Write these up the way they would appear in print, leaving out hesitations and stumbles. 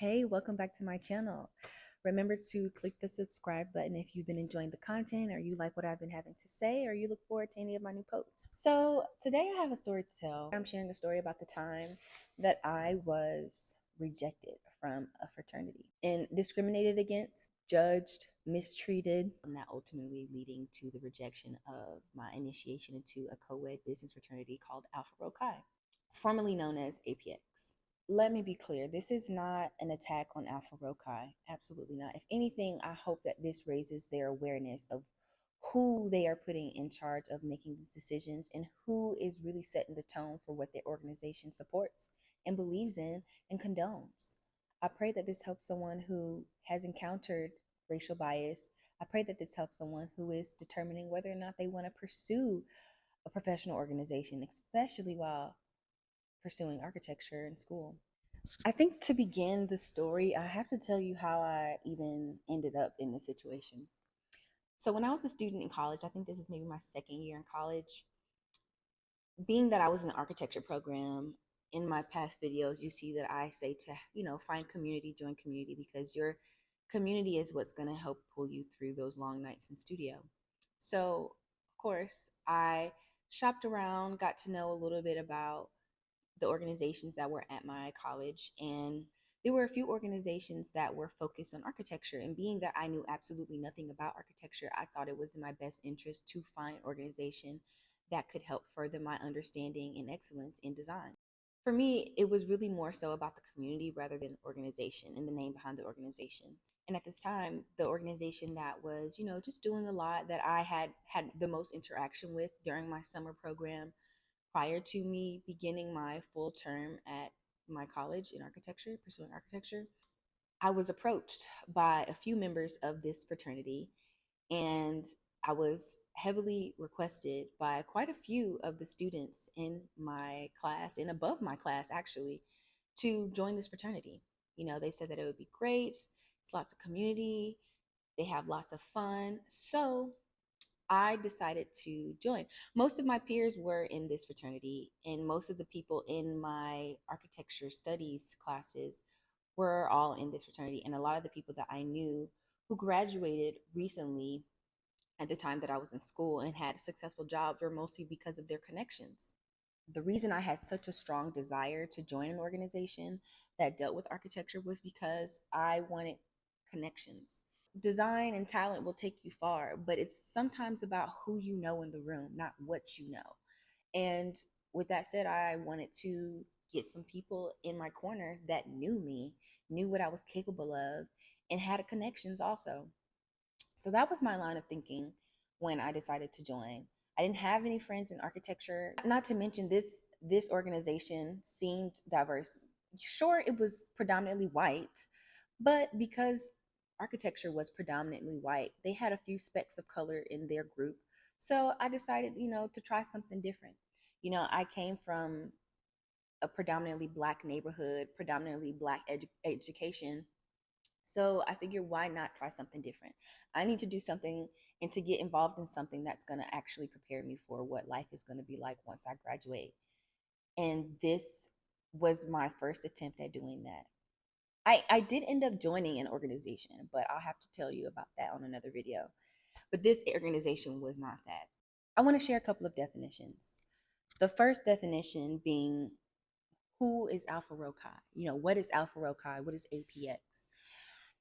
Hey, welcome back to my channel. Remember to click the subscribe button if you've been enjoying the content or you like what I've been having to say or you look forward to any of my new posts. So today I have a story to tell. I'm sharing a story about the time that I was rejected from a fraternity and discriminated against, judged, mistreated, and that ultimately leading to the rejection of my initiation into a co-ed business fraternity called Alpha Rho Chi, formerly known as APX. Let me be clear, this is not an attack on Alpha Rho Chi. Absolutely not. If anything, I hope that this raises their awareness of who they are putting in charge of making these decisions and who is really setting the tone for what their organization supports and believes in and condones. I pray that this helps someone who has encountered racial bias. I pray that this helps someone who is determining whether or not they want to pursue a professional organization, especially while pursuing architecture in school. I think to begin the story, I have to tell you how I even ended up in this situation. So, when I was a student in college, I think this is maybe my second year in college, being that I was in the architecture program, in my past videos, you see that I say to, find community, join community, because your community is what's going to help pull you through those long nights in studio. So, of course, I shopped around, got to know a little bit about the organizations that were at my college, and there were a few organizations that were focused on architecture. And being that I knew absolutely nothing about architecture, I thought it was in my best interest to find an organization that could help further my understanding and excellence in design. For me, it was really more so about the community rather than the organization and the name behind the organization. And at this time, the organization that was, just doing a lot that I had the most interaction with during my summer program prior to me beginning my full term at my college in architecture, pursuing architecture, I was approached by a few members of this fraternity, and I was heavily requested by quite a few of the students in my class and above my class, actually, to join this fraternity. They said that it would be great. It's lots of community. They have lots of fun. So I decided to join. Most of my peers were in this fraternity, and most of the people in my architecture studies classes were all in this fraternity. And a lot of the people that I knew who graduated recently at the time that I was in school and had successful jobs were mostly because of their connections. The reason I had such a strong desire to join an organization that dealt with architecture was because I wanted connections. Design and talent will take you far, but it's sometimes about who you know in the room, not what you know. And with that said, I wanted to get some people in my corner that knew me, knew what I was capable of, and had connections also. So that was my line of thinking when I decided to join. I didn't have any friends in architecture. Not to mention this organization seemed diverse. Sure, it was predominantly white, but because architecture was predominantly white, they had a few specks of color in their group. So I decided, to try something different. I came from a predominantly Black neighborhood, predominantly Black education. So I figured, why not try something different? I need to do something and to get involved in something that's going to actually prepare me for what life is going to be like once I graduate. And this was my first attempt at doing that. I did end up joining an organization, but I'll have to tell you about that on another video. But this organization was not that. I want to share a couple of definitions. The first definition being, who is Alpha Rho Chi? What is Alpha Rho Chi? What is APX?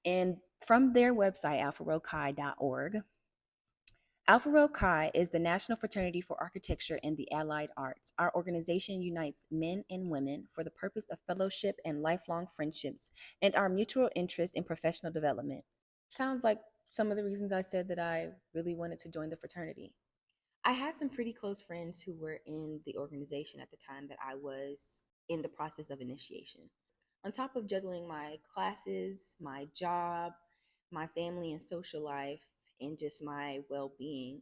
And from their website, alpharhochi.org, Alpha Rho Chi is the National Fraternity for Architecture and the Allied Arts. Our organization unites men and women for the purpose of fellowship and lifelong friendships and our mutual interest in professional development. Sounds like some of the reasons I said that I really wanted to join the fraternity. I had some pretty close friends who were in the organization at the time that I was in the process of initiation. On top of juggling my classes, my job, my family and social life, and just my well-being,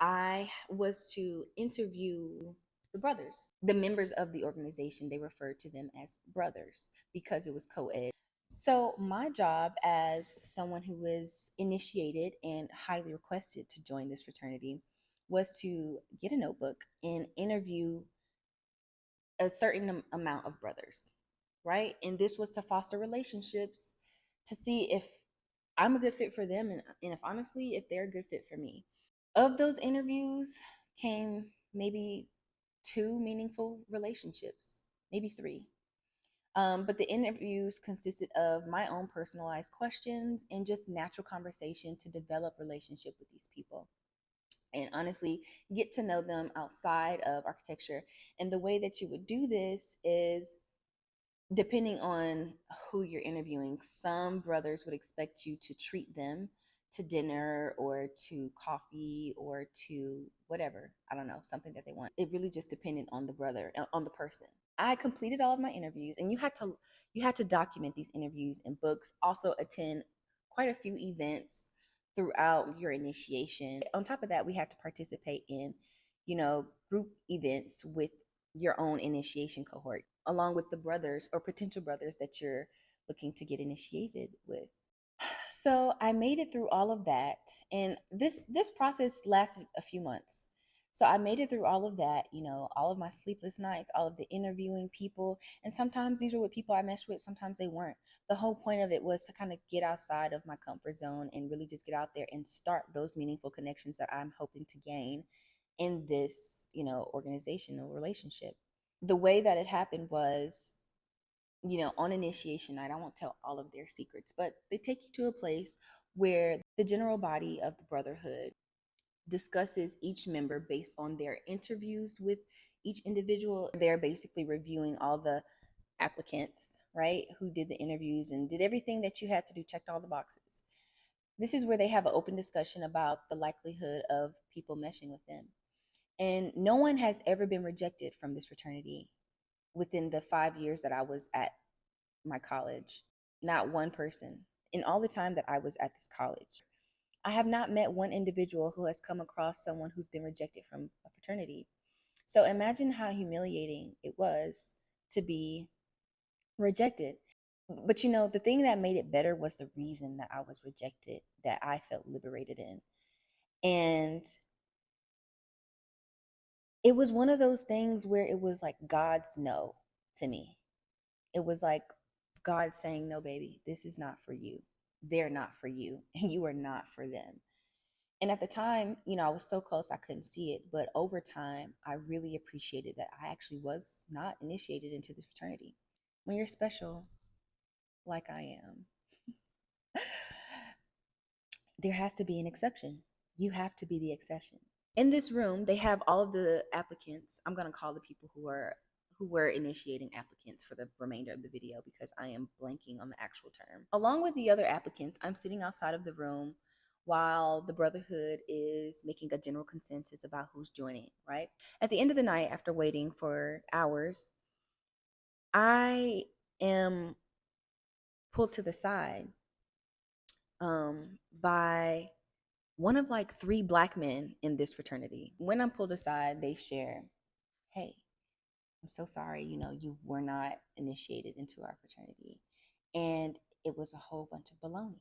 I was to interview the brothers. The members of the organization, they referred to them as brothers because it was co-ed. So my job as someone who was initiated and highly requested to join this fraternity was to get a notebook and interview a certain amount of brothers. right? And this was to foster relationships to see if I'm a good fit for them, and if honestly, if they're a good fit for me. Of those interviews came maybe two meaningful relationships, maybe three. But the interviews consisted of my own personalized questions and just natural conversation to develop relationship with these people and honestly get to know them outside of architecture. And the way that you would do this is depending on who you're interviewing. Some brothers would expect you to treat them to dinner or to coffee or to whatever, I don't know, something that they want. It really just depended on the brother, on the person. I completed all of my interviews, and you had to document these interviews in books, also attend quite a few events throughout your initiation. On top of that, we had to participate in, group events with your own initiation cohort, along with the brothers or potential brothers that you're looking to get initiated with. So I made it through all of that, and this process lasted a few months. So I made it through all of that, all of my sleepless nights, all of the interviewing people, and sometimes these were with people I meshed with, sometimes they weren't. The whole point of it was to kind of get outside of my comfort zone and really just get out there and start those meaningful connections that I'm hoping to gain in this, organizational relationship. The way that it happened was, on initiation night, I won't tell all of their secrets, but they take you to a place where the general body of the brotherhood discusses each member based on their interviews with each individual. They're basically reviewing all the applicants, right, who did the interviews and did everything that you had to do, checked all the boxes. This is where they have an open discussion about the likelihood of people meshing with them. And no one has ever been rejected from this fraternity within the 5 years that I was at my college. Not one person in all the time that I was at this college. I have not met one individual who has come across someone who's been rejected from a fraternity. So imagine how humiliating it was to be rejected. But the thing that made it better was the reason that I was rejected, that I felt liberated in. And it was one of those things where it was like God's no to me. It was like God saying, no, baby, this is not for you. They're not for you, and you are not for them. And at the time, I was so close I couldn't see it. But over time, I really appreciated that I actually was not initiated into this fraternity. When you're special, like I am, there has to be an exception. You have to be the exception. In this room, they have all of the applicants. I'm going to call the people who were initiating applicants for the remainder of the video because I am blanking on the actual term. Along with the other applicants, I'm sitting outside of the room while the brotherhood is making a general consensus about who's joining, right? At the end of the night, after waiting for hours, I am pulled to the side by one of like three Black men in this fraternity. When I'm pulled aside, they share, hey, I'm so sorry, you were not initiated into our fraternity. And it was a whole bunch of baloney,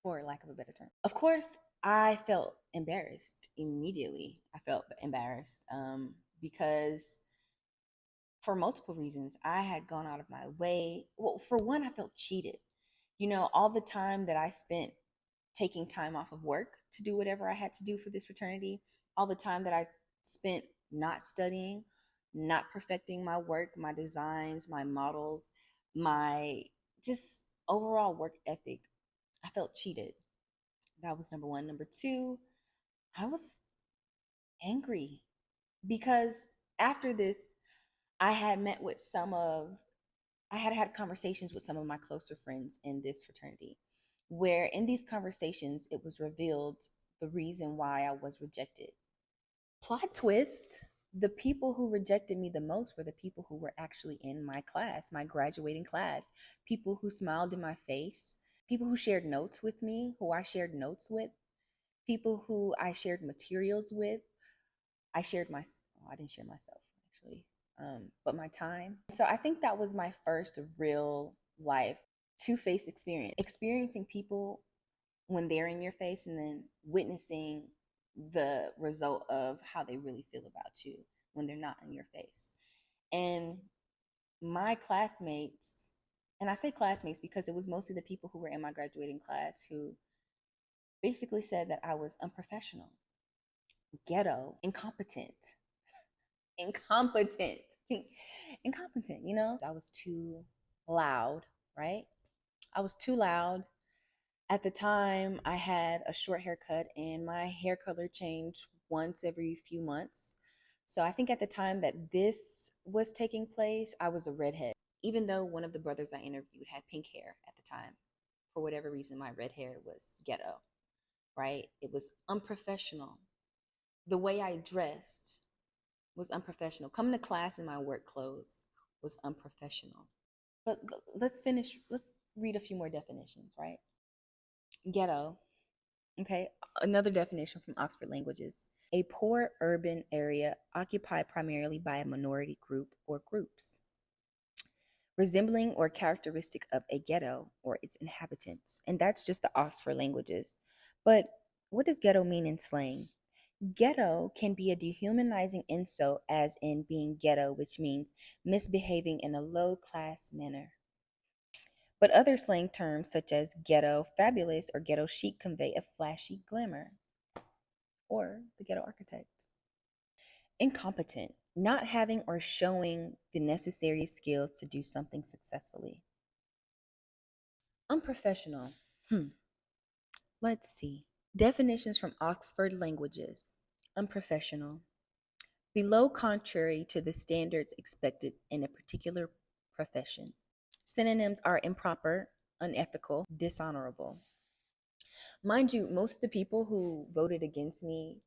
for lack of a better term. Of course, I felt embarrassed immediately. I felt embarrassed because for multiple reasons, I had gone out of my way. Well, for one, I felt cheated. All the time that I spent taking time off of work to do whatever I had to do for this fraternity, all the time that I spent not studying, not perfecting my work, my designs, my models, my just overall work ethic, I felt cheated. That was number one. Number two, I was angry because after this, I had met with I had had conversations with some of my closer friends in this fraternity, where in these conversations, it was revealed the reason why I was rejected. Plot twist, the people who rejected me the most were the people who were actually in my class, my graduating class, people who smiled in my face, people who shared notes with me, who I shared notes with, people who I shared materials with. I didn't share myself actually, but my time. So I think that was my first real life two-face experience, experiencing people when they're in your face and then witnessing the result of how they really feel about you when they're not in your face. And my classmates, and I say classmates because it was mostly the people who were in my graduating class who basically said that I was unprofessional, ghetto, incompetent, incompetent, you know? I was too loud, right? I was too loud. At the time, I had a short haircut and my hair color changed once every few months. So I think at the time that this was taking place, I was a redhead. Even though one of the brothers I interviewed had pink hair at the time, for whatever reason, my red hair was ghetto, right? It was unprofessional. The way I dressed was unprofessional. Coming to class in my work clothes was unprofessional. But let's read a few more definitions, right? Ghetto. Okay, another definition from Oxford Languages: a poor urban area occupied primarily by a minority group or groups, resembling or characteristic of a ghetto or its inhabitants. And that's just the Oxford Languages. But what does ghetto mean in slang? Ghetto can be a dehumanizing insult, as in being ghetto, which means misbehaving in a low class manner. But other slang terms such as ghetto fabulous or ghetto chic convey a flashy glamour, or the ghetto architect. Incompetent, not having or showing the necessary skills to do something successfully. Unprofessional. Let's see. Definitions from Oxford Languages. Unprofessional. Below contrary to the standards expected in a particular profession. Synonyms are improper, unethical, dishonorable. Mind you, most of the people who voted against me,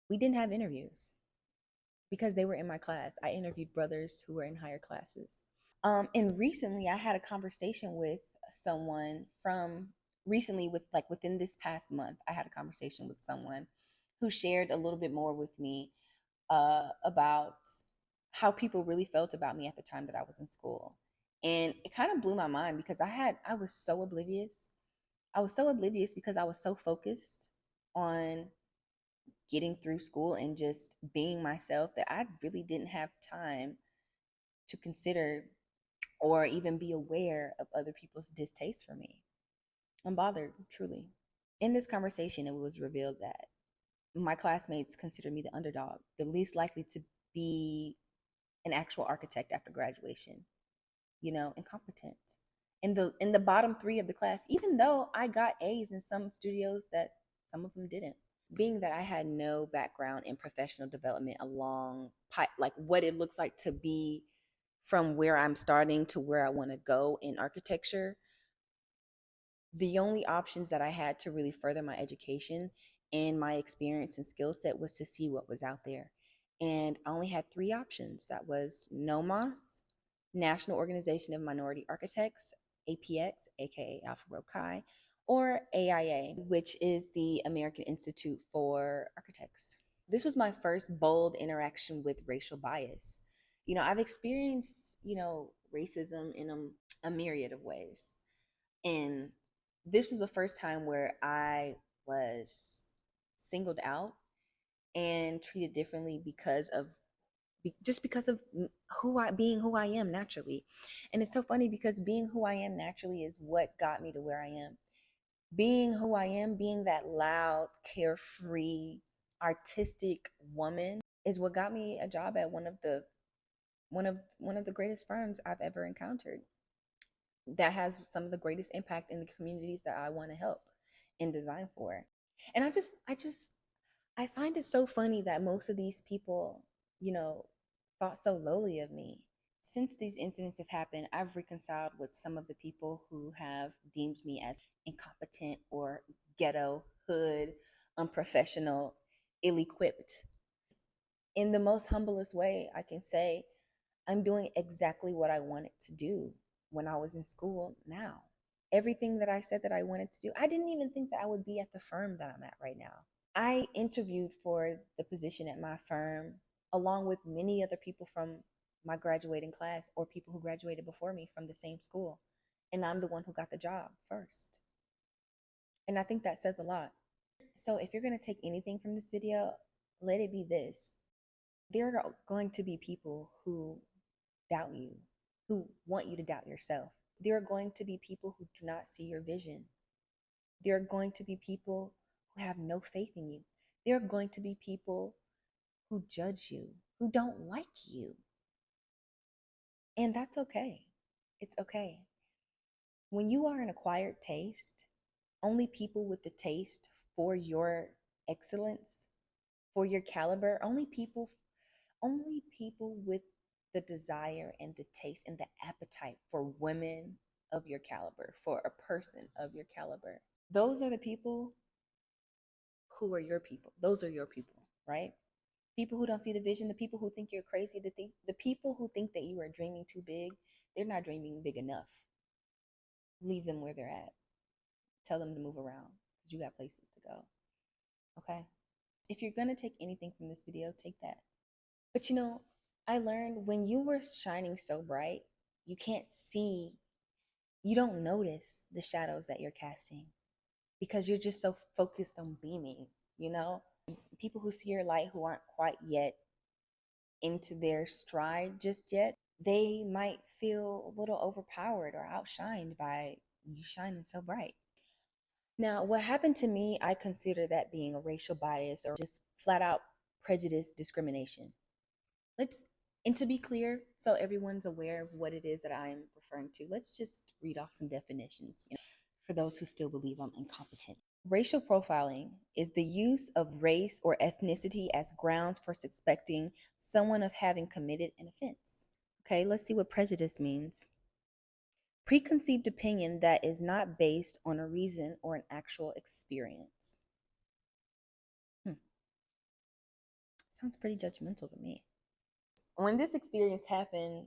we didn't have interviews because they were in my class. I interviewed brothers who were in higher classes. And recently I had a conversation with someone from recently with like within this past month, I had a conversation with someone who shared a little bit more with me about how people really felt about me at the time that I was in school. And it kind of blew my mind because I was so oblivious. I was so oblivious because I was so focused on getting through school and just being myself that I really didn't have time to consider or even be aware of other people's distaste for me. I'm bothered, truly. In this conversation, it was revealed that my classmates consider me the underdog, the least likely to be an actual architect after graduation, incompetent. In the bottom three of the class, even though I got A's in some studios that some of them didn't. Being that I had no background in professional development along like what it looks like to be from where I'm starting to where I want to go in architecture, the only options that I had to really further my education and my experience and skill set was to see what was out there. And I only had three options. That was NOMAS, National Organization of Minority Architects, APX, aka Alpha Rho Chi, or AIA, which is the American Institute for Architects. This was my first bold interaction with racial bias. I've experienced, racism in a myriad of ways. And this was the first time where I was singled out and treated differently because of who I am naturally. And it's so funny because being who I am naturally is what got me to where I am. Being who I am, being that loud, carefree, artistic woman is what got me a job at one of the greatest firms I've ever encountered, that has some of the greatest impact in the communities that I want to help and design for. And I find it so funny that most of these people, thought so lowly of me. Since these incidents have happened, I've reconciled with some of the people who have deemed me as incompetent or ghetto, hood, unprofessional, ill-equipped. In the most humblest way, I can say I'm doing exactly what I wanted to do when I was in school now. Everything that I said that I wanted to do, I didn't even think that I would be at the firm that I'm at right now. I interviewed for the position at my firm along with many other people from my graduating class or people who graduated before me from the same school. And I'm the one who got the job first. And I think that says a lot. So if you're going to take anything from this video, let it be this. There are going to be people who doubt you, who want you to doubt yourself. There are going to be people who do not see your vision. There are going to be people who have no faith in you. There are going to be people who judge you, who don't like you. And that's okay. It's okay. When you are an acquired taste, only people with the taste for your excellence, for your caliber, only people with the desire and the taste and the appetite for women of your caliber, for a person of your caliber. Those are the people who are your people. Those are your people, right? People who don't see the vision, the people who think you're crazy, the people who think that you are dreaming too big, they're not dreaming big enough. Leave them where they're at. Tell them to move around because you got places to go. Okay? If you're going to take anything from this video, take that. But I learned when you were shining so bright, you can't see, you don't notice the shadows that you're casting because you're just so focused on beaming, People who see your light who aren't quite yet into their stride just yet, they might feel a little overpowered or outshined by you shining so bright. Now, what happened to me, I consider that being a racial bias or just flat out prejudice discrimination. And to be clear, so everyone's aware of what it is that I'm referring to, let's just read off some definitions, for those who still believe I'm incompetent. Racial profiling is the use of race or ethnicity as grounds for suspecting someone of having committed an offense. Okay, let's see what prejudice means. Preconceived opinion that is not based on a reason or an actual experience. Sounds pretty judgmental to me. When this experience happened,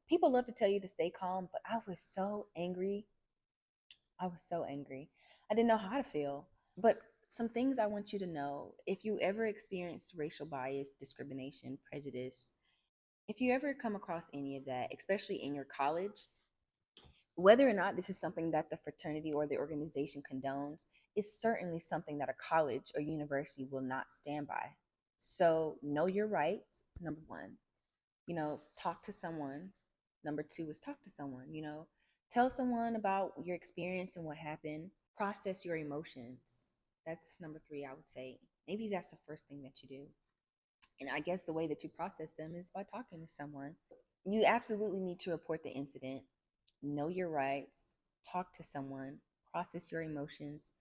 people love to tell you to stay calm, but I was so angry. I was so angry. I didn't know how to feel. But some things I want you to know: if you ever experience racial bias, discrimination, prejudice, if you ever come across any of that, especially in your college, whether or not this is something that the fraternity or the organization condones, is certainly something that a college or university will not stand by. So know your rights, number one. Talk to someone. Number two is talk to someone, tell someone about your experience and what happened. Process your emotions. That's number three, I would say. Maybe that's the first thing that you do. And I guess the way that you process them is by talking to someone. You absolutely need to report the incident, know your rights, talk to someone, process your emotions,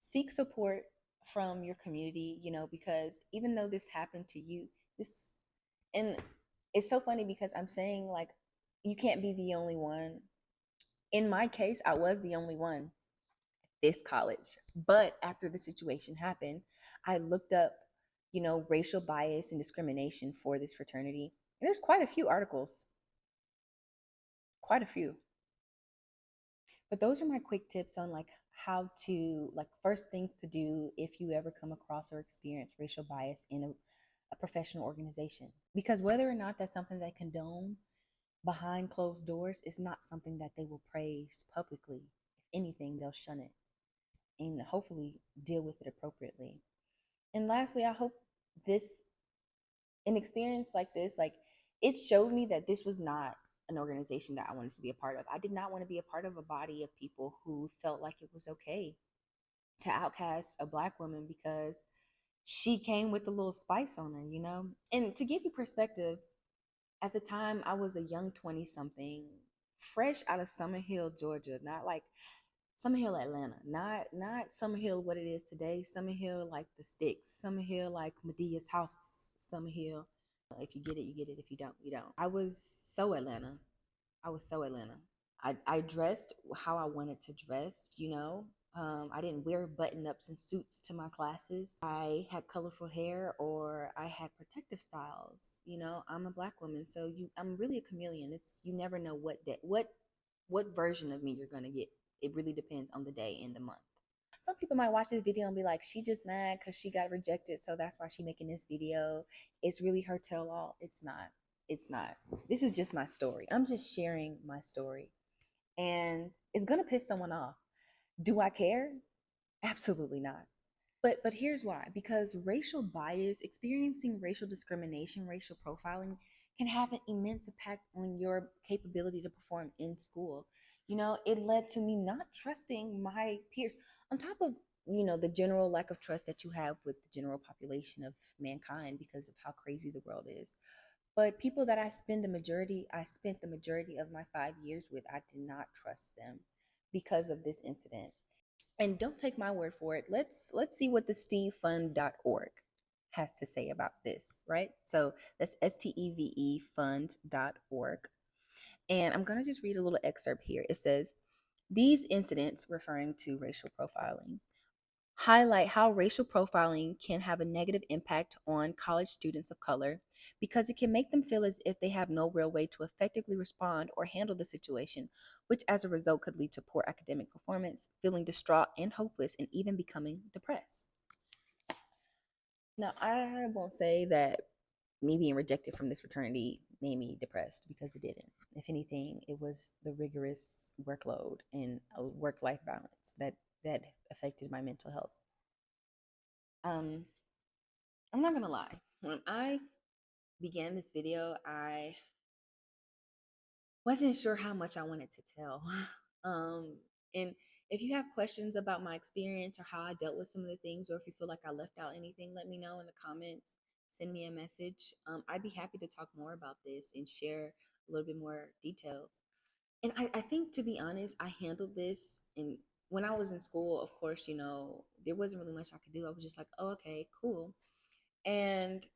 seek support from your community, because even though this happened to you, and it's so funny because I'm saying, like, you can't be the only one. In my case, I was the only one at this college. But after the situation happened, I looked up, racial bias and discrimination for this fraternity. And there's quite a few articles, quite a few. But those are my quick tips on how to, first things to do if you ever come across or experience racial bias in a professional organization. Because whether or not that's something they condone behind closed doors is not something that they will praise publicly. If anything, they'll shun it and hopefully deal with it appropriately. And lastly, I hope an experience like this, it showed me that this was not an organization that I wanted to be a part of. I did not want to be a part of a body of people who felt like it was okay to outcast a Black woman because she came with a little spice on her, And to give you perspective, at the time I was a young 20 something, fresh out of Summerhill, Georgia, not like Summerhill, Atlanta, not Summerhill what it is today. Summerhill like the sticks. Summerhill like Medea's house. Summerhill. If you get it, you get it. If you don't, you don't. I was so Atlanta. I dressed how I wanted to dress. I didn't wear button-ups and suits to my classes. I had colorful hair or I had protective styles. I'm a Black woman, so I'm really a chameleon. You never know what version of me you're gonna get. It really depends on the day and the month. Some people might watch this video and be like, she just mad because she got rejected, so that's why she making this video. It's really her tell-all. It's not. It's not. This is just my story. I'm just sharing my story. And it's gonna piss someone off. Do I care? Absolutely not. But here's why. Because racial bias, experiencing racial discrimination, racial profiling can have an immense impact on your capability to perform in school. It led to me not trusting my peers, on top of, the general lack of trust that you have with the general population of mankind because of how crazy the world is. But people that I spent the majority of my 5 years with, I did not trust them because of this incident. And don't take my word for it. Let's see what the stevefund.org has to say about this, right? So that's STEVE fund.org. And I'm going to just read a little excerpt here. It says, these incidents, referring to racial profiling, highlight how racial profiling can have a negative impact on college students of color because it can make them feel as if they have no real way to effectively respond or handle the situation, which as a result could lead to poor academic performance, feeling distraught and hopeless, and even becoming depressed. Now, I won't say that me being rejected from this fraternity made me depressed, because it didn't. If anything, it was the rigorous workload and work-life balance that affected my mental health. I'm not gonna lie. When I began this video, I wasn't sure how much I wanted to tell. And if you have questions about my experience or how I dealt with some of the things, or if you feel like I left out anything, let me know in the comments. Send me a message. I'd be happy to talk more about this and share a little bit more details. And I think, to be honest, I handled this. And when I was in school, of course, there wasn't really much I could do. I was just like, oh, okay, cool. And,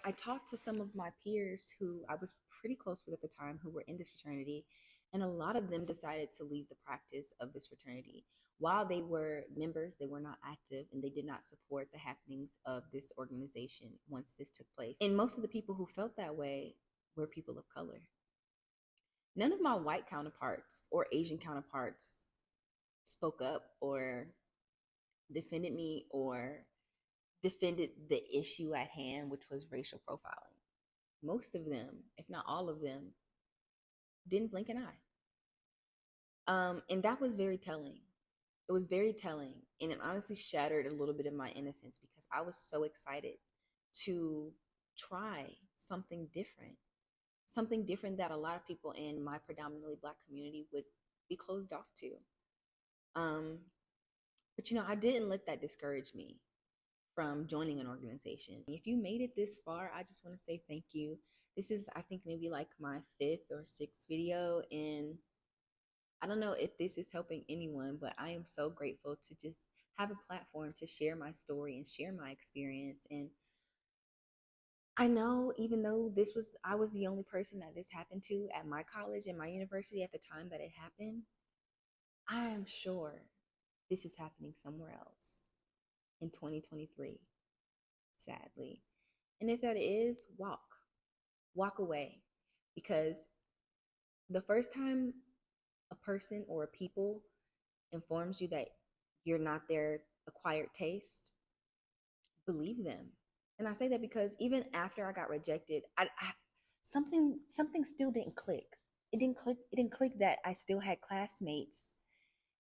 I talked to some of my peers who I was pretty close with at the time, who were in this fraternity, and a lot of them decided to leave the practice of this fraternity. While they were members, they were not active, and they did not support the happenings of this organization once this took place. And most of the people who felt that way were people of color. None of my white counterparts or Asian counterparts spoke up or defended me or defended the issue at hand, which was racial profiling. Most of them, if not all of them, didn't blink an eye. And that was very telling. It was very telling. And it honestly shattered a little bit of my innocence, because I was so excited to try something different that a lot of people in my predominantly Black community would be closed off to. But I didn't let that discourage me from joining an organization. If you made it this far, I just want to say thank you. This is, I think, maybe like my 5th or 6th video, and I don't know if this is helping anyone, but I am so grateful to just have a platform to share my story and share my experience. And I know, even though I was the only person that this happened to at my college and my university at the time that it happened, I am sure this is happening somewhere else in 2023, sadly. And if that is, walk away. Because the first time a person or a people informs you that you're not their acquired taste, believe them. And I say that because even after I got rejected, something still didn't click. It didn't click. It didn't click that I still had classmates.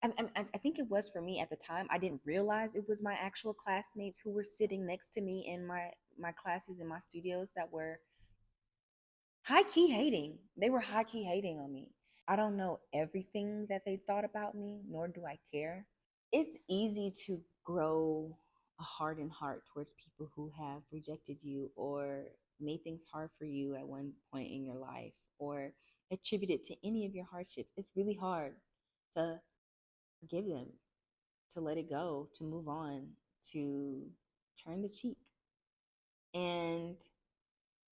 I think it was, for me at the time, I didn't realize it was my actual classmates who were sitting next to me in my classes, in my studios, that were high key hating. They were high key hating on me. I don't know everything that they thought about me, nor do I care. It's easy to grow a hardened heart towards people who have rejected you or made things hard for you at one point in your life, or attributed to any of your hardships. It's really hard to forgive them, to let it go, to move on, to turn the cheek. And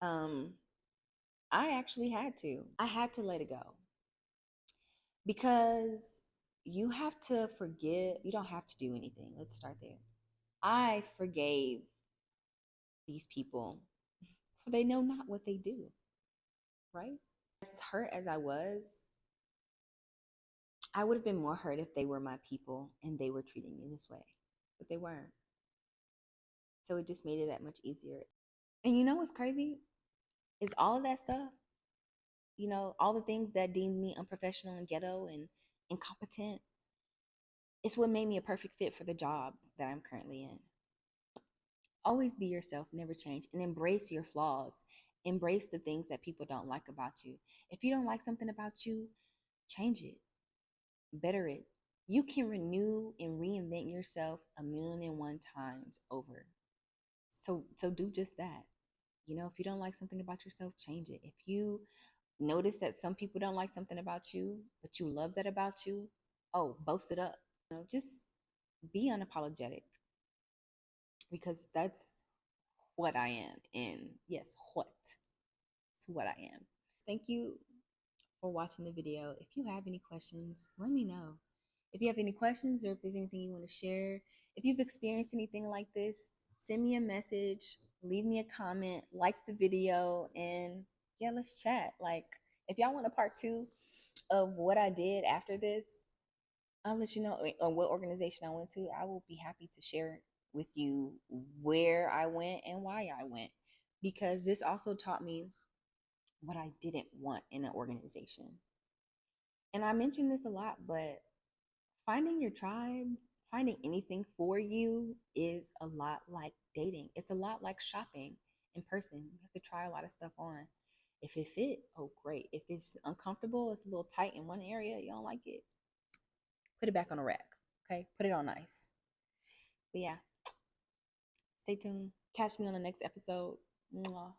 I actually had to. I had to let it go, because you have to forgive. You don't have to do anything. Let's start there. I forgave these people, for they know not what they do, right? As hurt as I was, I would have been more hurt if they were my people and they were treating me this way, but they weren't. So it just made it that much easier. And you know what's crazy? Is all of that stuff, all the things that deemed me unprofessional and ghetto and incompetent, it's what made me a perfect fit for the job that I'm currently in. Always be yourself, never change, and embrace your flaws. Embrace the things that people don't like about you. If you don't like something about you, change it, better it. You can renew and reinvent yourself 1,000,001 times over. So do just that. You know, if you don't like something about yourself, change it. If you notice that some people don't like something about you, but you love that about you, oh, boast it up. You know, just be unapologetic, because that's what I am. And yes, it's what I am. Thank you for watching the video. If you have any questions, let me know. If you have any questions, or if there's anything you want to share, if you've experienced anything like this, send me a message, leave me a comment, like the video, and yeah, let's chat. Like, if y'all want a part 2 of what I did after this, I'll let you know, on what organization I went to. I will be happy to share with you where I went and why I went, because this also taught me what I didn't want in an organization. And I mention this a lot, but finding your tribe, finding anything for you is a lot like dating. It's a lot like shopping in person. You have to try a lot of stuff on. If it fit, oh great. If it's uncomfortable, it's a little tight in one area, you don't like it, put it back on a rack. Okay? Put it on ice. But yeah, stay tuned. Catch me on the next episode. Mwah.